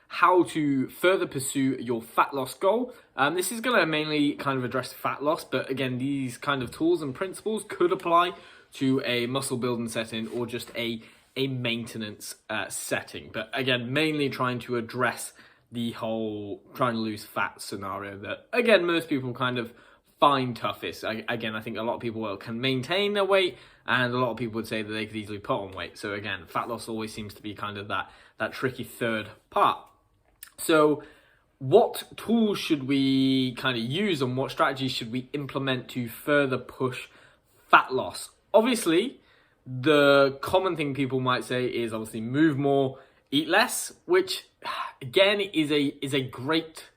how to further pursue your fat loss goal. This is going to mainly kind of address fat loss, but again, these kind of tools and principles could apply to a muscle building setting or just a maintenance setting. But again, mainly trying to address the whole trying to lose fat scenario that, again, most people kind of find toughest. Again, I think a lot of people can maintain their weight, and a lot of people would say that they could easily put on weight. So again, fat loss always seems to be kind of that tricky third part. So what tools should we kind of use, and what strategies should we implement to further push fat loss? Obviously, the common thing people might say is obviously move more, eat less, which again is a great,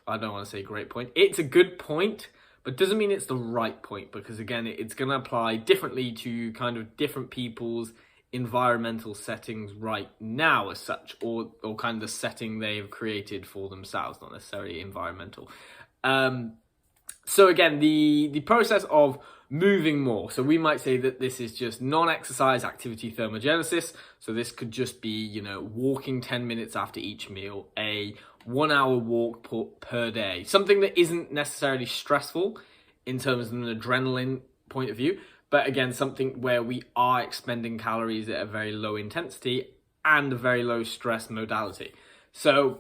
I don't want to say great point. It's a good point, but doesn't mean it's the right point, because again, it's going to apply differently to kind of different people's environmental settings right now as such, or kind of the setting they've created for themselves, not necessarily environmental. So again, the process of moving more. So we might say that this is just non-exercise activity thermogenesis. So this could just be, walking 10 minutes after each meal, a 1 hour walk per day, something that isn't necessarily stressful in terms of an adrenaline point of view, but again, something where we are expending calories at a very low intensity and a very low stress modality. So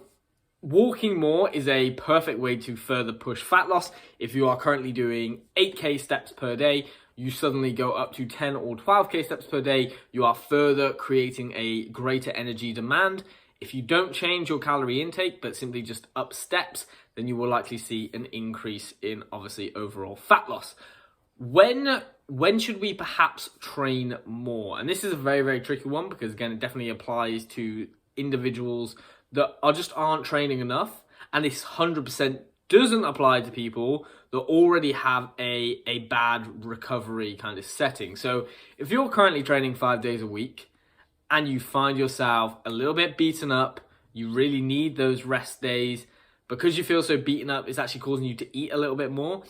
walking more is a perfect way to further push fat loss. If you are currently doing 8K steps per day, you suddenly go up to 10 or 12K steps per day, you are further creating a greater energy demand. If you don't change your calorie intake, but simply just up steps, then you will likely see an increase in, obviously, overall fat loss. When should we perhaps train more? And this is a very, very tricky one, because again, it definitely applies to individuals that aren't training enough. And this 100% doesn't apply to people that already have a bad recovery kind of setting. So if you're currently training 5 days a week and you find yourself a little bit beaten up, you really need those rest days because you feel so beaten up, it's actually causing you to eat a little bit more.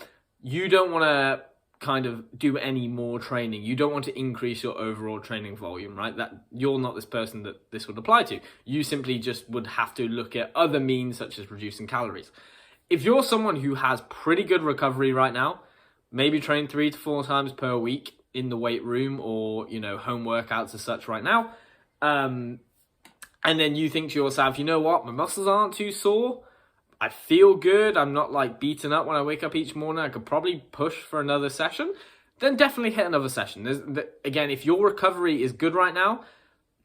You don't want to kind of do any more training. You don't want to increase your overall training volume, right? That you're not this person that this would apply to. You simply just would have to look at other means such as reducing calories. If you're someone who has pretty good recovery right now, maybe train 3 to 4 times per week in the weight room or, home workouts as such right now. And then you think to yourself, you know what? My muscles aren't too sore. I feel good. I'm not like beaten up when I wake up each morning. I could probably push for another session. Then definitely hit another session. Again, if your recovery is good right now,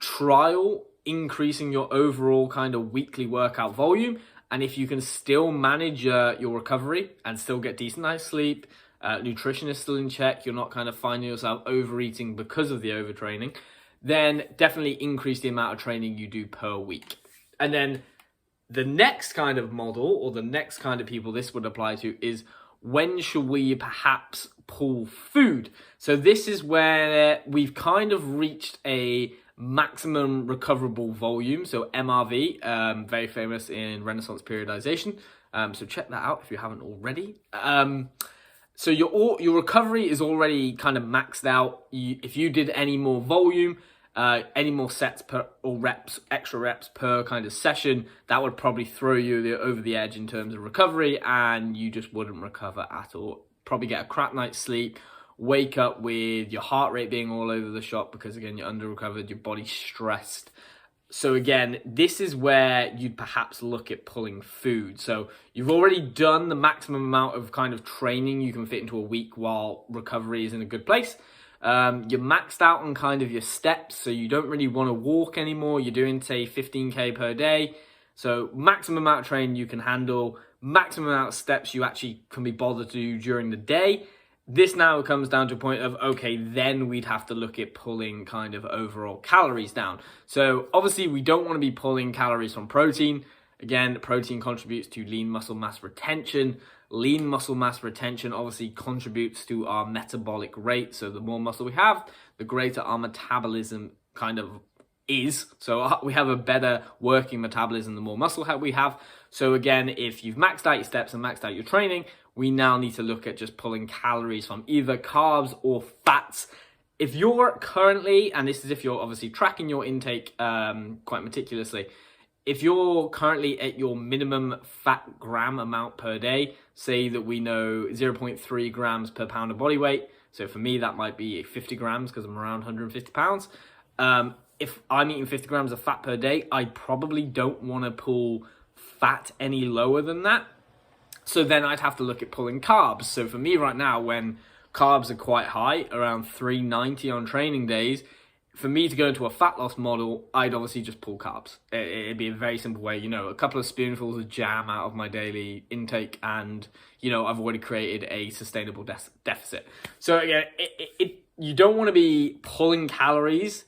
trial increasing your overall kind of weekly workout volume. And if you can still manage your recovery and still get decent night's sleep, nutrition is still in check, you're not kind of finding yourself overeating because of the overtraining, then definitely increase the amount of training you do per week. And then the next kind of model, or the next kind of people this would apply to, is when should we perhaps pull food? So this is where we've kind of reached a maximum recoverable volume, so MRV, very famous in Renaissance periodization. So check that out if you haven't already. So your recovery is already kind of maxed out. If you did any more volume, any more sets or extra reps per kind of session, that would probably throw you over the edge in terms of recovery, and you just wouldn't recover at all. Probably get a crap night's sleep, wake up with your heart rate being all over the shop because, again, you're under-recovered, your body's stressed. So again, this is where you'd perhaps look at pulling food. So you've already done the maximum amount of kind of training you can fit into a week while recovery is in a good place. You're maxed out on kind of your steps, so you don't really want to walk anymore. You're doing, say, 15K per day. So maximum amount of training you can handle, maximum amount of steps you actually can be bothered to do during the day. This now comes down to a point of, okay, then we'd have to look at pulling kind of overall calories down. So obviously we don't want to be pulling calories from protein. Again, protein contributes to lean muscle mass retention. Lean muscle mass retention obviously contributes to our metabolic rate. So the more muscle we have, the greater our metabolism kind of is. So we have a better working metabolism the more muscle we have. So again, if you've maxed out your steps and maxed out your training, we now need to look at just pulling calories from either carbs or fats. If you're currently, and this is if you're obviously tracking your intake quite meticulously, if you're currently at your minimum fat gram amount per day, say that we know 0.3 grams per pound of body weight. So for me, that might be 50 grams because I'm around 150 pounds. If I'm eating 50 grams of fat per day, I probably don't want to pull fat any lower than that. So then I'd have to look at pulling carbs. So for me right now, when carbs are quite high, around 390 on training days, for me to go into a fat loss model, I'd obviously just pull carbs. It'd be a very simple way, a couple of spoonfuls of jam out of my daily intake, and, I've already created a sustainable deficit. So again, you don't want to be pulling calories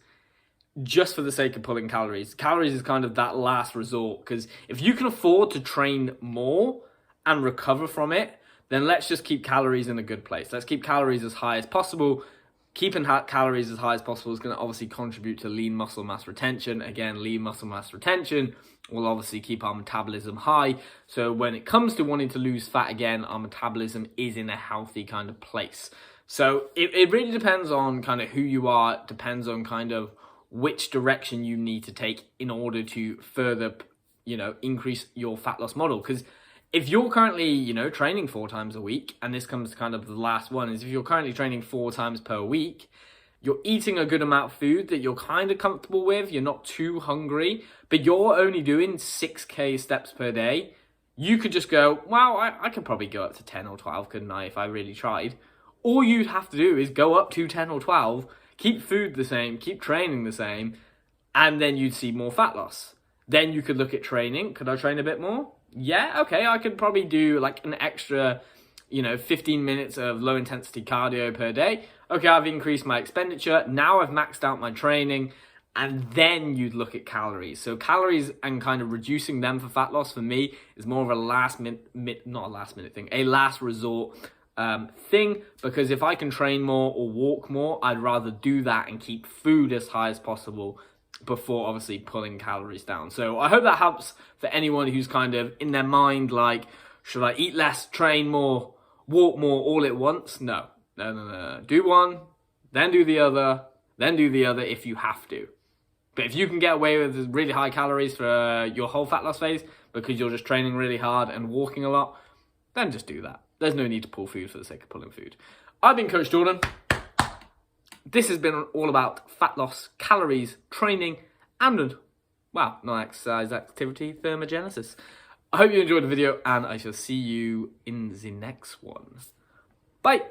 just for the sake of pulling calories. Calories is kind of that last resort, because if you can afford to train more and recover from it, then let's just keep calories in a good place. Let's keep calories as high as possible. Keeping calories as high as possible is going to obviously contribute to lean muscle mass retention. Again, lean muscle mass retention will obviously keep our metabolism high. So when it comes to wanting to lose fat again, our metabolism is in a healthy kind of place. So it really depends on kind of who you are, depends on kind of which direction you need to take in order to further, increase your fat loss model. Because if you're currently, training 4 times a week, and this comes to kind of the last one, is if you're currently training 4 times per week, you're eating a good amount of food that you're kind of comfortable with, you're not too hungry, but you're only doing 6K steps per day, you could just go, wow, I could probably go up to 10 or 12, couldn't I, if I really tried? All you'd have to do is go up to 10 or 12, keep food the same, keep training the same, and then you'd see more fat loss. Then you could look at training. Could I train a bit more? Yeah, okay, I could probably do like an extra, 15 minutes of low intensity cardio per day. Okay, I've increased my expenditure. Now I've maxed out my training, and then you'd look at calories. So calories and kind of reducing them for fat loss for me is more of a last resort thing, because if I can train more or walk more, I'd rather do that and keep food as high as possible before obviously pulling calories down. So I hope that helps for anyone who's kind of in their mind like, should I eat less, train more, walk more all at once? No. Do one, then do the other, then do the other if you have to. But if you can get away with really high calories for your whole fat loss phase because you're just training really hard and walking a lot, then just do that. There's no need to pull food for the sake of pulling food. I've been Coach Jordan. This has been all about fat loss, calories, training, and, non-exercise activity thermogenesis. I hope you enjoyed the video, and I shall see you in the next one. Bye!